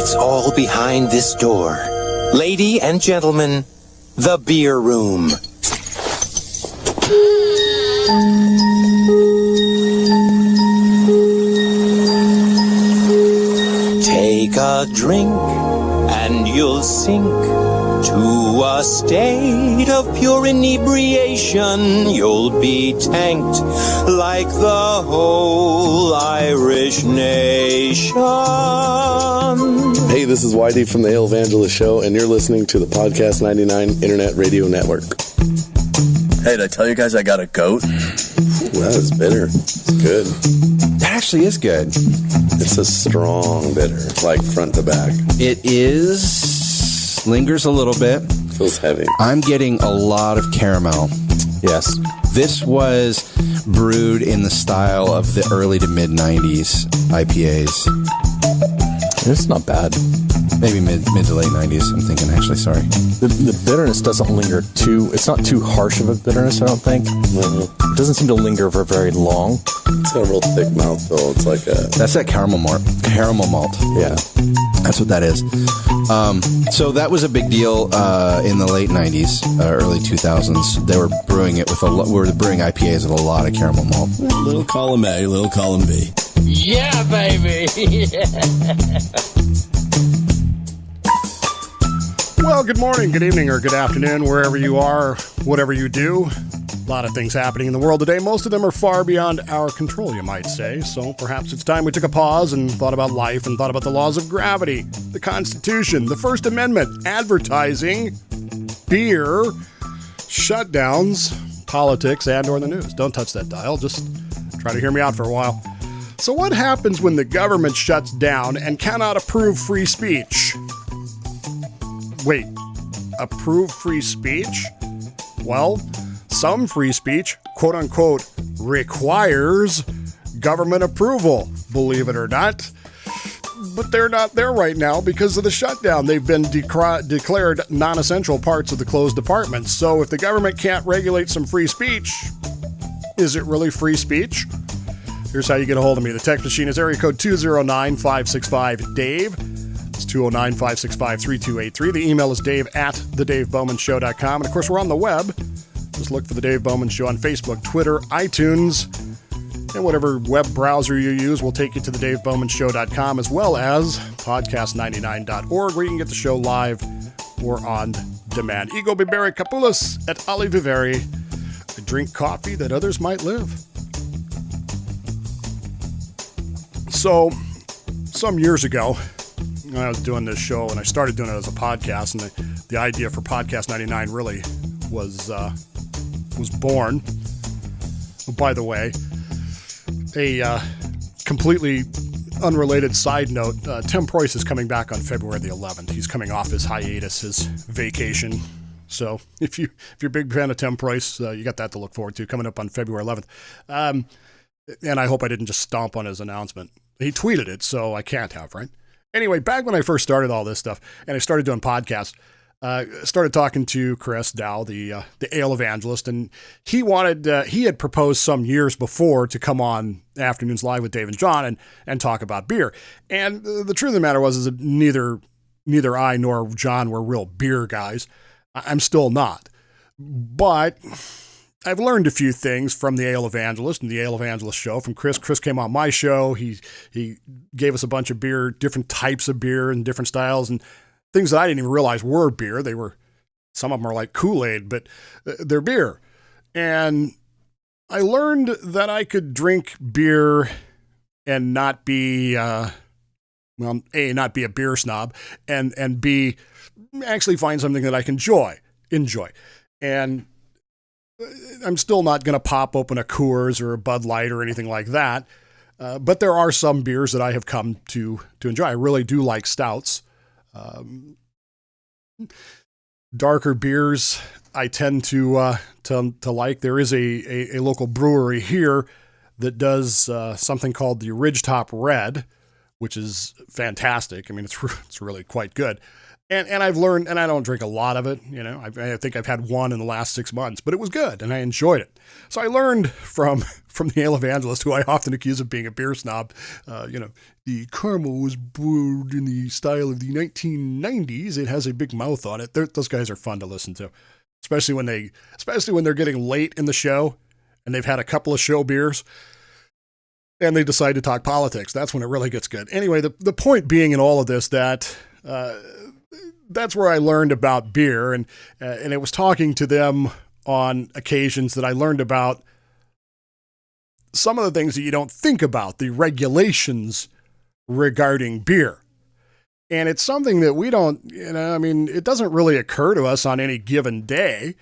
It's all behind this door. Lady and gentlemen, the beer room. Take a drink and you'll sink to a state of pure inebriation. You'll be tanked like the whole Irish nation. Hey, this is YD from the Ale Evangelist Show, and you're listening to the Podcast 99 Internet Radio Network. Hey, did I tell you guys I got a goat? Well, that is bitter. It's good. That actually is good. It's a strong bitter, like front to back. It is. Lingers a little bit. Feels heavy. I'm getting a lot of caramel. Yes. This was brewed in the style of the early to mid 90s IPAs. It's not bad. Maybe mid to late 90s, I'm thinking, actually, sorry. The bitterness doesn't linger it's not too harsh of a bitterness, I don't think. Mm-hmm. It doesn't seem to linger for very long. It's got a real thick mouthful. It's like a... That's that caramel malt. Yeah. That's what that is. So that was a big deal in the late 90s, early 2000s. They were brewing it with we were brewing IPAs with a lot of caramel malt. Little column A, little column B. Yeah, baby. Well, good morning, good evening, or good afternoon, wherever you are, whatever you do. A lot of things happening in the world today. Most of them are far beyond our control, you might say. So perhaps it's time we took a pause and thought about life and thought about the laws of gravity, the Constitution, the First Amendment, advertising, beer, shutdowns, politics, and or the news. Don't touch that dial. Just try to hear me out for a while. So what happens when the government shuts down and cannot approve free speech? Wait, approve free speech? Well, some free speech, quote unquote, requires government approval, believe it or not. But they're not there right now because of the shutdown. They've been declared non-essential parts of the closed departments. So if the government can't regulate some free speech, is it really free speech? Here's how you get a hold of me. The text machine is area code 209-565-DAVE. It's 209-565-3283. The email is dave@thedavebowmanshow.com. And of course, we're on the web. Just look for The Dave Bowman Show on Facebook, Twitter, iTunes, and whatever web browser you use will take you to thedavebowmanshow.com, as well as podcast99.org, where you can get the show live or on demand. Ego bibere capulas et ali vivere. I drink coffee that others might live. So, some years ago, I was doing this show, and I started doing it as a podcast, and the idea for Podcast 99 really was born. By the way, a completely unrelated side note, Tim Preuss is coming back on February the 11th. He's coming off his hiatus, his vacation. So if you're a big fan of Tim Preuss, you got that to look forward to coming up on February 11th. And I hope I didn't just stomp on his announcement. He tweeted it, so I can't have, right? Anyway, back when I first started all this stuff, and I started doing podcasts, started talking to Chris Dow, the Ale Evangelist, and he had proposed some years before to come on Afternoons Live with Dave and John and talk about beer. And the truth of the matter is that neither I nor John were real beer guys. I'm still not. But I've learned a few things from the Ale Evangelist and the Ale Evangelist show from Chris. Chris came on my show. He gave us a bunch of beer, different types of beer and different styles and things that I didn't even realize were beer. Some of them are like Kool-Aid, but they're beer. And I learned that I could drink beer and not be, A, not be a beer snob, and B, actually find something that I can enjoy. And I'm still not going to pop open a Coors or a Bud Light or anything like that. But there are some beers that I have come to enjoy. I really do like stouts. Darker beers I tend to like. There is a local brewery here that does something called the Ridgetop Red, which is fantastic. I mean, it's really quite good. And I've learned, and I don't drink a lot of it, I think I've had one in the last 6 months, but it was good and I enjoyed it. So I learned from the Ale Evangelist, who I often accuse of being a beer snob, the caramel was brewed in the style of the 1990s. It has a big mouth on it. Those guys are fun to listen to, especially when they're getting late in the show and they've had a couple of show beers and they decide to talk politics. That's when it really gets good. Anyway, the point being in all of this that, that's where I learned about beer, and it was talking to them on occasions that I learned about some of the things that you don't think about, the regulations regarding beer. And it's something that we don't, it doesn't really occur to us on any given day,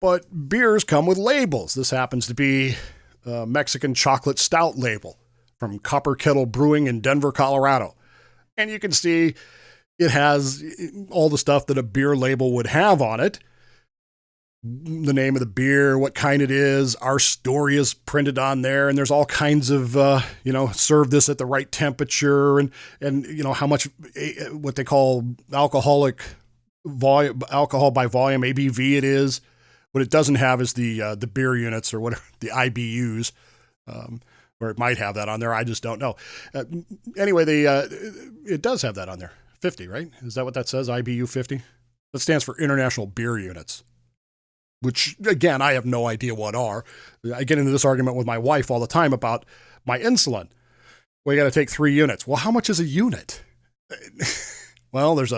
but beers come with labels. This happens to be a Mexican chocolate stout label from Copper Kettle Brewing in Denver, Colorado. And you can see it has all the stuff that a beer label would have on it. The name of the beer, what kind it is, our story is printed on there, and there's all kinds of, serve this at the right temperature, and how much, what they call alcohol by volume, ABV it is. What it doesn't have is the beer units or whatever, the IBUs, or it might have that on there. I just don't know. Anyway, it does have that on there. 50, right? Is that what that says? IBU 50? That stands for International Beer Units, which, again, I have no idea what are. I get into this argument with my wife all the time about my insulin. Well, you got to take 3 units. Well, how much is a unit? Well, there's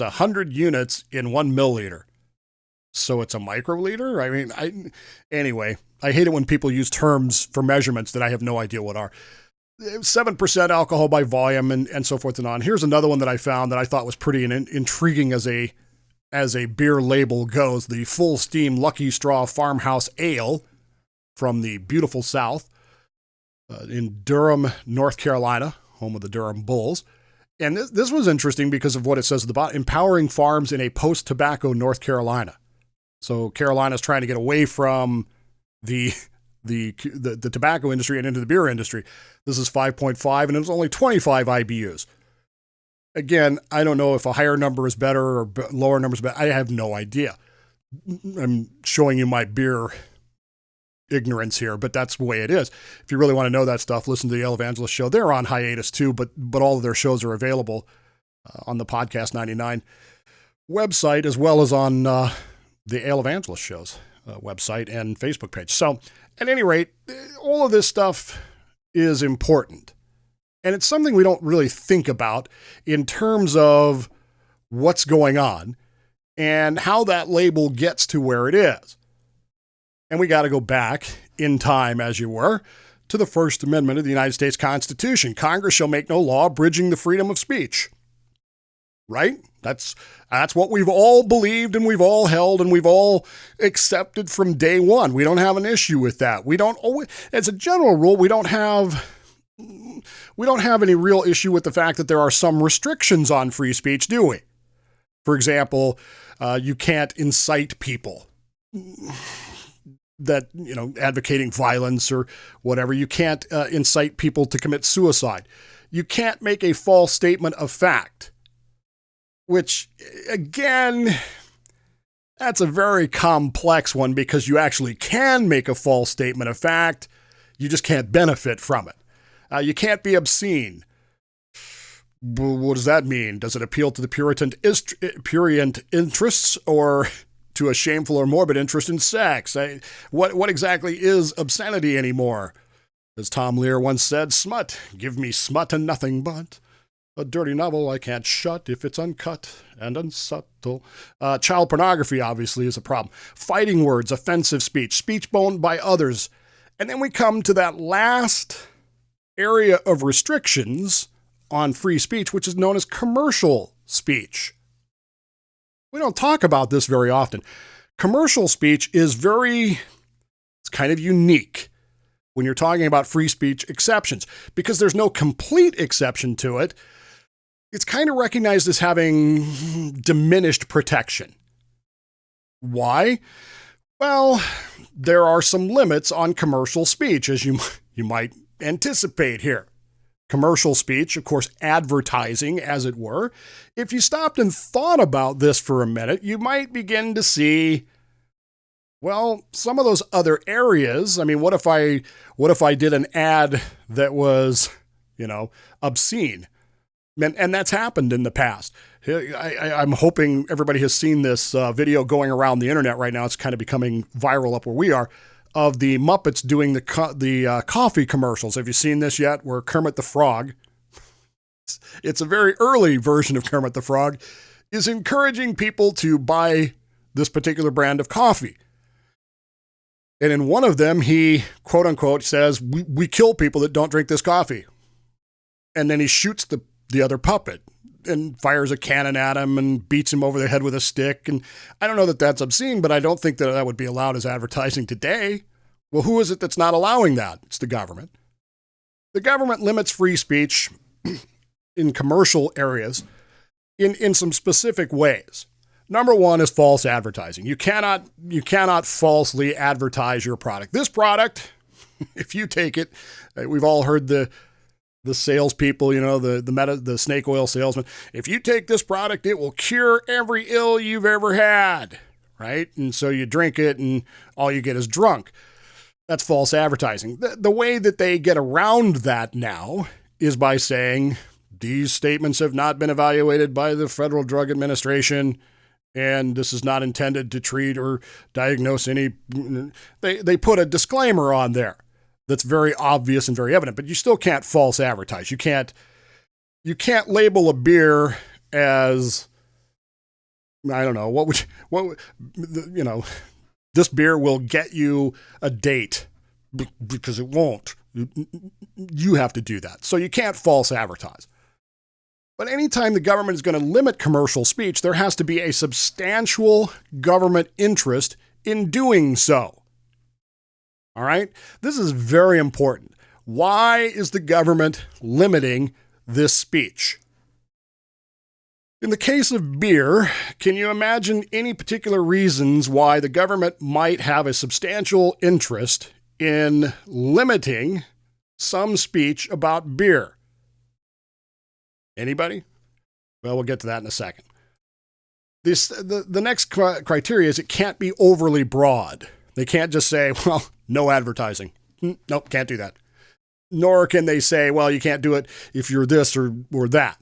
100 units in 1 milliliter. So it's a microliter? Anyway, I hate it when people use terms for measurements that I have no idea what are. 7% alcohol by volume and so forth and on. Here's another one that I found that I thought was pretty intriguing as a beer label goes. The Full Steam Lucky Straw Farmhouse Ale from the beautiful South in Durham, North Carolina, home of the Durham Bulls. And this was interesting because of what it says at the bottom, empowering farms in a post-tobacco North Carolina. So Carolina's trying to get away from the tobacco industry and into the beer industry. This is 5.5 and it was only 25 IBUs. Again, I don't know if a higher number is better or lower number is better. I have no idea. I'm showing you my beer ignorance here, but that's the way it is. If you really want to know that stuff, listen to the Ale Evangelist show. They're on hiatus too, but all of their shows are available on the Podcast 99 website as well as on the Ale Evangelist shows website and Facebook page. So at any rate, all of this stuff is important. And it's something we don't really think about in terms of what's going on and how that label gets to where it is. And we got to go back in time, as you were, to the First Amendment of the United States Constitution. Congress shall make no law abridging the freedom of speech. Right? That's what we've all believed and we've all held and we've all accepted from day one. We don't have an issue with that. We don't always, as a general rule, we don't have any real issue with the fact that there are some restrictions on free speech, do we? For example, you can't incite people that, advocating violence or whatever. You can't incite people to commit suicide. You can't make a false statement of fact. Which, again, that's a very complex one because you actually can make a false statement of fact. You just can't benefit from it. You can't be obscene. What does that mean? Does it appeal to the prurient interests or to a shameful or morbid interest in sex? What exactly is obscenity anymore? As Tom Lear once said, smut, give me smut and nothing but. A dirty novel I can't shut if it's uncut and unsubtle. Child pornography, obviously, is a problem. Fighting words, offensive speech owned by others. And then we come to that last area of restrictions on free speech, which is known as commercial speech. We don't talk about this very often. Commercial speech is it's kind of unique when you're talking about free speech exceptions because there's no complete exception to it. It's kind of recognized as having diminished protection. Why? Well, there are some limits on commercial speech, as you might anticipate here. commercial speech, of course, advertising, as it were. If you stopped and thought about this for a minute, you might begin to see, well, some of those other areas. I mean, what if I did an ad that was, obscene? And that's happened in the past. I'm hoping everybody has seen this video going around the internet right now. It's kind of becoming viral up where we are, of the Muppets doing the coffee commercials. Have you seen this yet? Where Kermit the Frog, it's a very early version of Kermit the Frog, is encouraging people to buy this particular brand of coffee. And in one of them, he, quote unquote, says, we kill people that don't drink this coffee. And then he shoots the other puppet and fires a cannon at him and beats him over the head with a stick. And I don't know that that's obscene, but I don't think that would be allowed as advertising today. Well, who is it that's not allowing that? It's the government. The government limits free speech in commercial areas in some specific ways. Number one is false advertising. You cannot falsely advertise your product. This product, if you take it, we've all heard the salespeople, the snake oil salesman. If you take this product, it will cure every ill you've ever had, right? And so you drink it and all you get is drunk. That's false advertising. The way that they get around that now is by saying these statements have not been evaluated by the Federal Drug Administration, and this is not intended to treat or diagnose any. They put a disclaimer on there that's very obvious and very evident, but you still can't false advertise. You can't label a beer as, I don't know, this beer will get you a date, because it won't. You have to do that. So you can't false advertise. But anytime the government is going to limit commercial speech, there has to be a substantial government interest in doing so. All right? This is very important. Why is the government limiting this speech? In the case of beer, can you imagine any particular reasons why the government might have a substantial interest in limiting some speech about beer? Anybody? Well, we'll get to that in a second. The next criteria is it can't be overly broad. They can't just say, well, no advertising. Nope, can't do that. Nor can they say, well, you can't do it if you're this or that.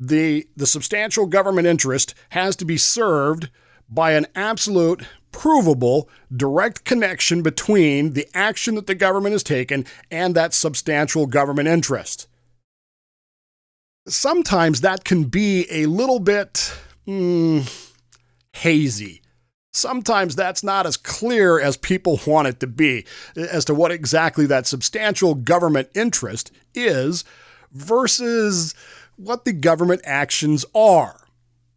The substantial government interest has to be served by an absolute, provable, direct connection between the action that the government has taken and that substantial government interest. Sometimes that can be a little bit hazy. Sometimes that's not as clear as people want it to be as to what exactly that substantial government interest is versus what the government actions are.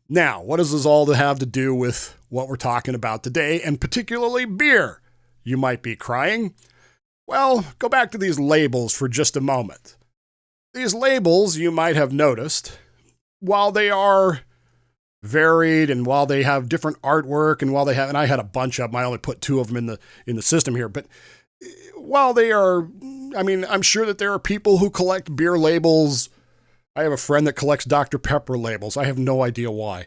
Now, what does this all have to do with what we're talking about today, and particularly beer? You might be crying. Well, go back to these labels for just a moment. These labels, you might have noticed, while they are varied and while they have different artwork and and I had a bunch of them, I only put 2 of them in the system here, but while they are, I'm sure that there are people who collect beer labels. I have a friend that collects Dr. Pepper labels. I have no idea why.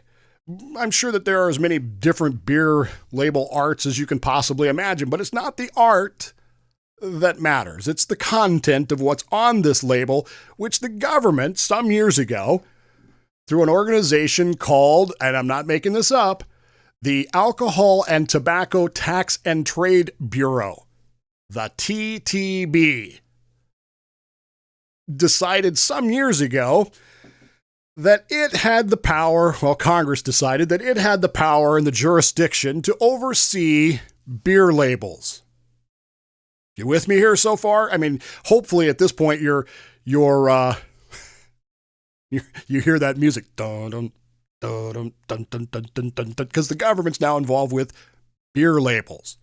I'm sure that there are as many different beer label arts as you can possibly imagine, but it's not the art that matters. It's the content of what's on this label, which the government some years ago, through an organization called, and I'm not making this up, the Alcohol and Tobacco Tax and Trade Bureau, the TTB, decided some years ago that it had the power, Congress decided that it had the power and the jurisdiction to oversee beer labels. You with me here so far? Hopefully at this point you hear that music, dun dun dun dun dun dun dun dun, because the government's now involved with beer labels.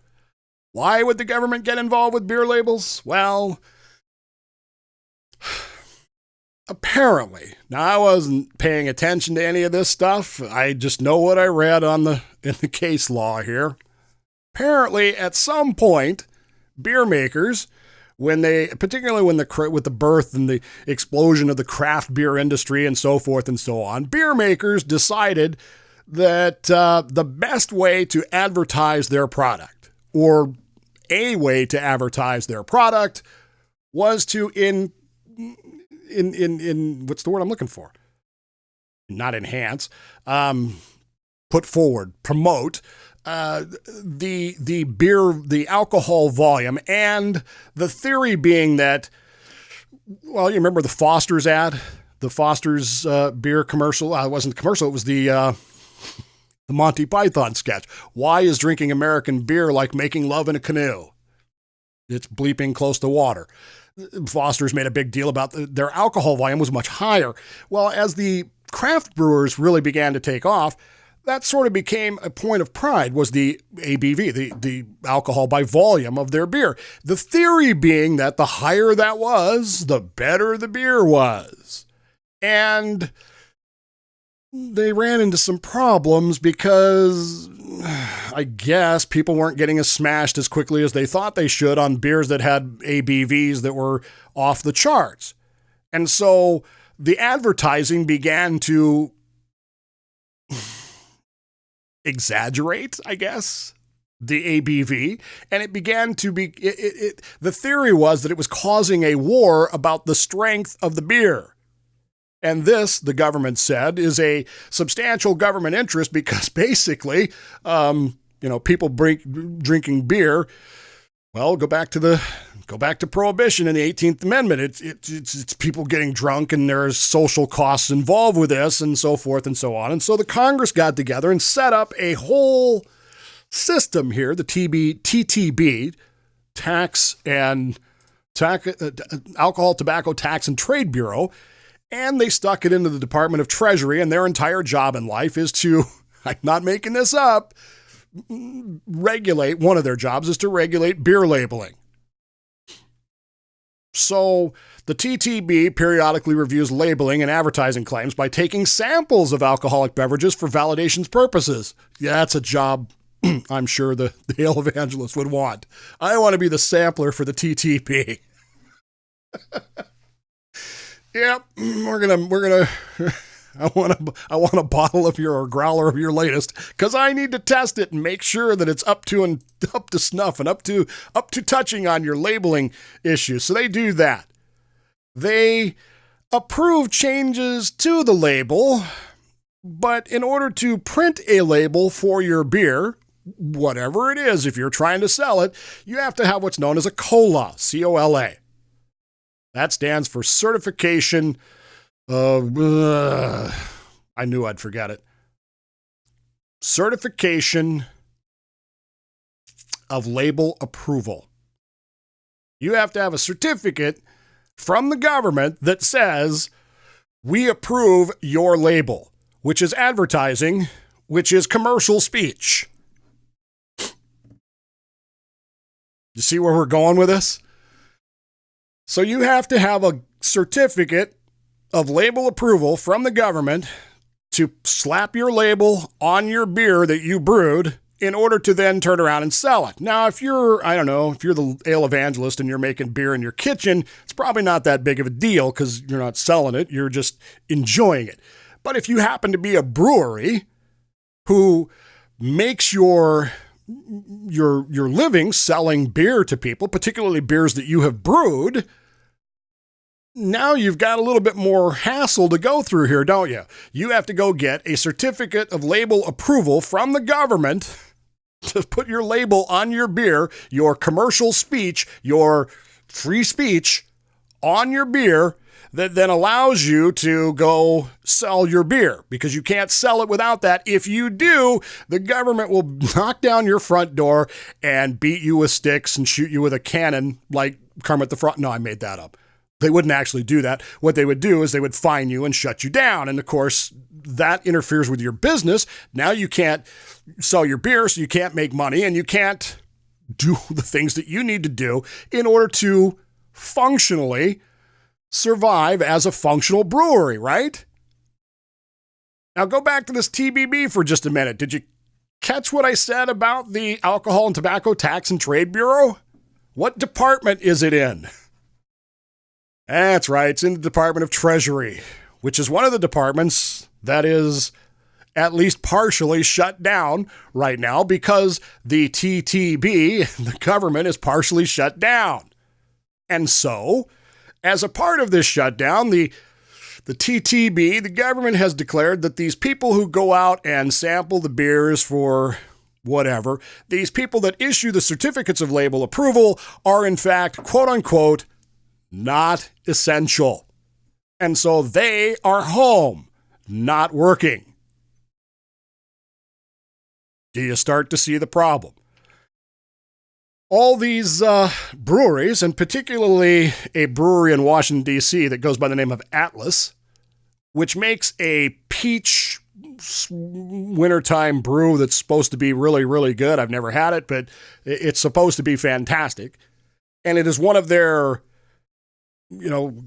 Why would the government get involved with beer labels? Well, apparently. Now, I wasn't paying attention to any of this stuff. I just know what I read in the case law here. Apparently, at some point, beer makers particularly with the birth and the explosion of the craft beer industry and so forth and so on, beer makers decided that the best way to advertise their product, or a way to advertise their product, was to what's the word I'm looking for? Not enhance, put forward, promote the beer, the alcohol volume, and the theory being that, well, you remember the Foster's ad, the Foster's beer commercial. It wasn't the commercial; it was the Monty Python sketch. Why is drinking American beer like making love in a canoe? It's bleeping close to water. Foster's made a big deal about their alcohol volume was much higher. Well, as the craft brewers really began to take off, that sort of became a point of pride, was the ABV, the alcohol by volume of their beer. The theory being that the higher that was, the better the beer was. And they ran into some problems because I guess people weren't getting as smashed as quickly as they thought they should on beers that had ABVs that were off the charts. And so the advertising began to exaggerate, I guess, the ABV, and it began to be, the theory was that it was causing a war about the strength of the beer. And this, the government said, is a substantial government interest because basically, people drinking beer. Well, go back to Prohibition in the 18th Amendment. It's people getting drunk, and there's social costs involved with this, and so forth and so on. And so the Congress got together and set up a whole system here, the TTB, Alcohol, Tobacco, Tax, and Trade Bureau. And they stuck it into the Department of Treasury, and their entire job in life is to, I'm not making this up, one of their jobs is to regulate beer labeling. So the TTB periodically reviews labeling and advertising claims by taking samples of alcoholic beverages for validations purposes. Yeah, that's a job I'm sure the ale evangelist would want. I want to be the sampler for the TTB. Yep, we're gonna. I want a bottle of your, or growler of your latest, because I need to test it and make sure that it's up to snuff and up to touching on your labeling issues. So they do that. They approve changes to the label, but in order to print a label for your beer, whatever it is, if you're trying to sell it, you have to have what's known as a COLA, C-O-L-A. That stands for Certification of, I knew I'd forget it. Certification of Label Approval. You have to have a certificate from the government that says, we approve your label, which is advertising, which is commercial speech. You see where we're going with this? So you have to have a certificate of label approval from the government to slap your label on your beer that you brewed in order to then turn around and sell it. Now, if you're the ale evangelist and you're making beer in your kitchen, it's probably not that big of a deal because you're not selling it, you're just enjoying it. But if you happen to be a brewery who makes your living selling beer to people, particularly beers that you have brewed, now you've got a little bit more hassle to go through here, don't you? You have to go get a certificate of label approval from the government to put your label on your beer, your commercial speech, your free speech on your beer, that then allows you to go sell your beer, because you can't sell it without that. If you do, the government will knock down your front door and beat you with sticks and shoot you with a cannon like Kermit the Frog. No, I made that up. They wouldn't actually do that. What they would do is they would fine you and shut you down. And of course, that interferes with your business. Now you can't sell your beer, so you can't make money, and you can't do the things that you need to do in order to functionally survive as a functional brewery, right? Now go back to this TBB for just a minute. Did you catch what I said about the Alcohol and Tobacco Tax and Trade Bureau? What department is it in? That's right, it's in the Department of Treasury, which is one of the departments that is at least partially shut down right now because the TTB, the government, is partially shut down. And so, as a part of this shutdown, the TTB, the government has declared that these people who go out and sample the beers for whatever, these people that issue the certificates of label approval are in fact, quote unquote, not essential. And so they are home, not working. Do you start to see the problem? All these breweries, and particularly a brewery in Washington, D.C. that goes by the name of Atlas, which makes a peach wintertime brew that's supposed to be really, really good. I've never had it, but it's supposed to be fantastic. And it is one of their,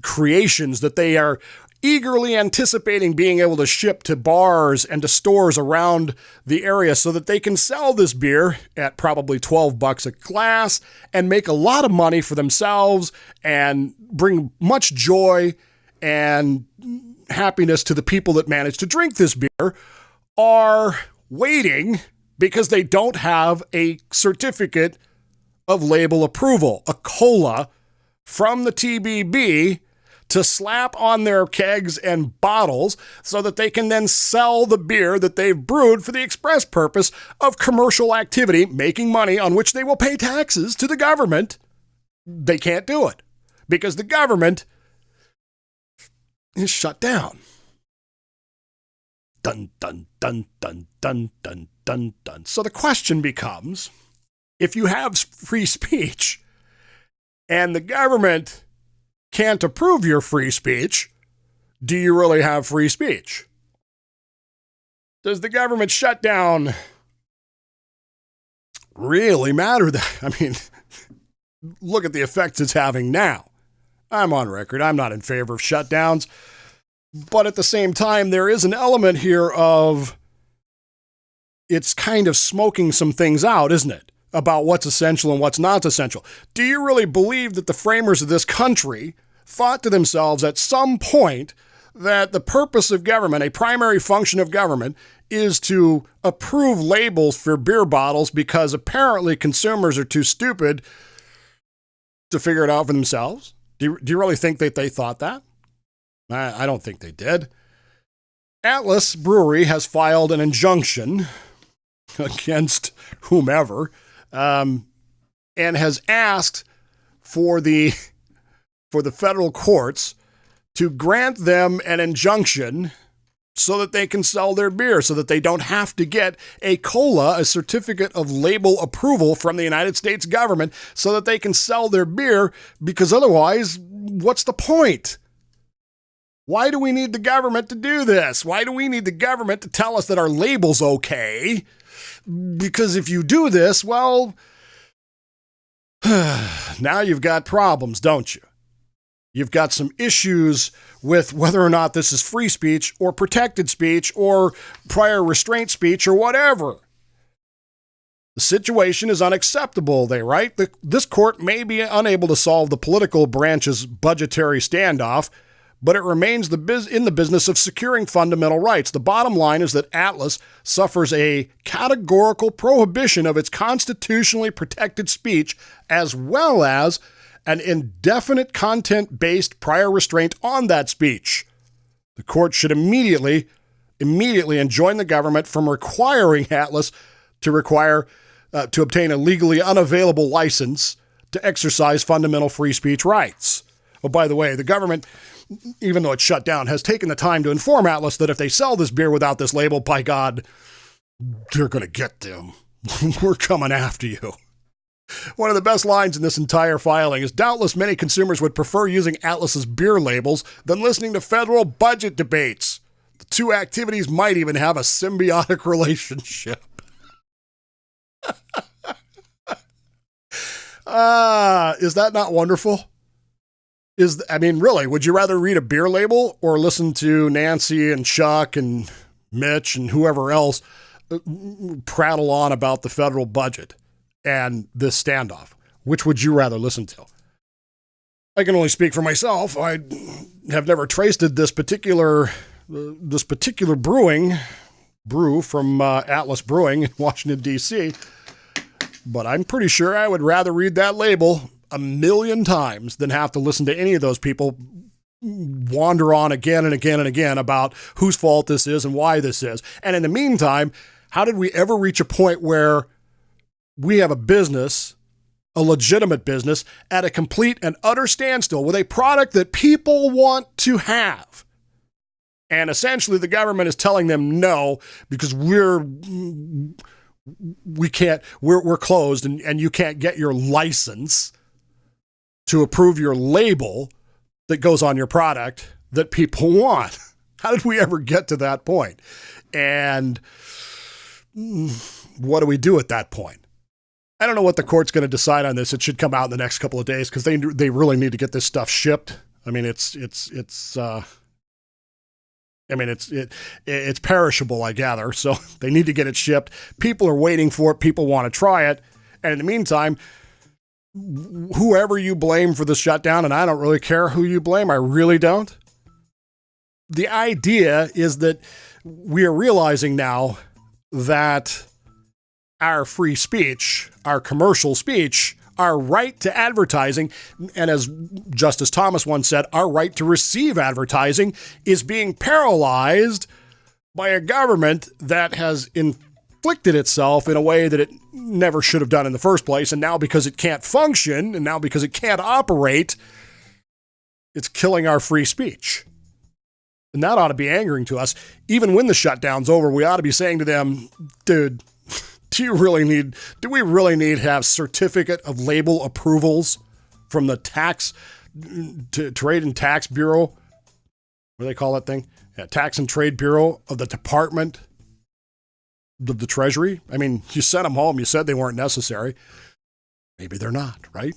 creations that they are eagerly anticipating being able to ship to bars and to stores around the area so that they can sell this beer at probably $12 a glass and make a lot of money for themselves and bring much joy and happiness to the people that manage to drink this beer, are waiting because they don't have a certificate of label approval, a COLA from the TBB to slap on their kegs and bottles so that they can then sell the beer that they've brewed for the express purpose of commercial activity, making money on which they will pay taxes to the government. They can't do it because the government is shut down. Dun, dun, dun, dun, dun, dun, dun, dun. So the question becomes, if you have free speech and the government can't approve your free speech, do you really have free speech? Does the government shutdown really matter? Look at the effects it's having now. I'm on record. I'm not in favor of shutdowns. But at the same time, there is an element here of it's kind of smoking some things out, isn't it? About what's essential and what's not essential. Do you really believe that the framers of this country thought to themselves at some point that the purpose of government, a primary function of government, is to approve labels for beer bottles because apparently consumers are too stupid to figure it out for themselves? Do you really think that they thought that? I don't think they did. Atlas Brewery has filed an injunction against whomever, and has asked for the federal courts to grant them an injunction so that they can sell their beer, so that they don't have to get a COLA, a certificate of label approval from the United States government, so that they can sell their beer, because otherwise, what's the point? Why do we need the government to do this? Why do we need the government to tell us that our label's okay? Because if you do this, well, now you've got problems, don't you? You've got some issues with whether or not this is free speech or protected speech or prior restraint speech or whatever. The situation is unacceptable, they write. This court may be unable to solve the political branch's budgetary standoff, but it remains in the business of securing fundamental rights. The bottom line is that Atlas suffers a categorical prohibition of its constitutionally protected speech, as well as an indefinite content-based prior restraint on that speech. The court should immediately enjoin the government from requiring Atlas to obtain a legally unavailable license to exercise fundamental free speech rights. Oh, by the way, the government, even though it's shut down, has taken the time to inform Atlas that if they sell this beer without this label, by God, they're going to get them. We're coming after you. One of the best lines in this entire filing is, doubtless many consumers would prefer using Atlas's beer labels than listening to federal budget debates. The two activities might even have a symbiotic relationship. Is that not wonderful? Really, would you rather read a beer label or listen to Nancy and Chuck and Mitch and whoever else prattle on about the federal budget and this standoff? Which would you rather listen to? I can only speak for myself. I have never tasted this particular brew from Atlas Brewing in Washington, D.C., but I'm pretty sure I would rather read that label 1,000,000 times than have to listen to any of those people wander on again and again and again about whose fault this is and why this is. And in the meantime, how did we ever reach a point where we have a business, a legitimate business, at a complete and utter standstill with a product that people want to have? And essentially the government is telling them no, because we're closed and you can't get your license to approve your label that goes on your product that people want. How did we ever get to that point? And what do we do at that point? I don't know what the court's going to decide on this. It should come out in the next couple of days because they really need to get this stuff shipped. I mean, it's perishable, I gather. So they need to get it shipped. People are waiting for it. People want to try it. And in the meantime, whoever you blame for the shutdown, and I don't really care who you blame, I really don't. The idea is that we are realizing now that our free speech, our commercial speech, our right to advertising, and as Justice Thomas once said, our right to receive advertising is being paralyzed by a government that has inflicted itself in a way that it never should have done in the first place. And now because it can't function, and now because it can't operate, it's killing our free speech. And that ought to be angering to us. Even when the shutdown's over, we ought to be saying to them, dude, do we really need to have certificate of label approvals from the Trade and Tax Bureau? What do they call that thing? Yeah, Tax and Trade Bureau of the Department of the Treasury. I mean, you sent them home. You said they weren't necessary. Maybe they're not, right?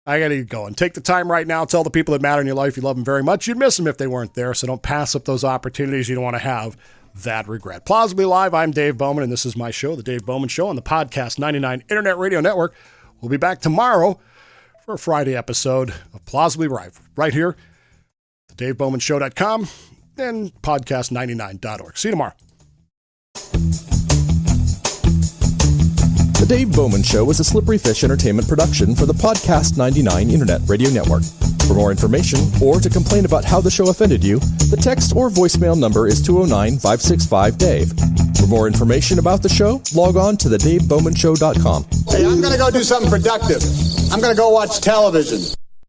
I got to get going. Take the time right now. Tell the people that matter in your life you love them very much. You'd miss them if they weren't there, so don't pass up those opportunities. You don't want to have that regret. Plausibly Live, I'm Dave Bowman, and this is my show, The Dave Bowman Show, on the Podcast 99 Internet Radio Network. We'll be back tomorrow for a Friday episode of Plausibly Live, right here, thedavebowmanshow.com and podcast99.org. See you tomorrow. The Dave Bowman Show is a Slippery Fish Entertainment production for the Podcast 99 Internet Radio Network. For more information or to complain about how the show offended you, the text or voicemail number is 209-565-DAVE. For more information about the show, log on to thedavebowmanshow.com. Hey, I'm going to go do something productive. I'm going to go watch television.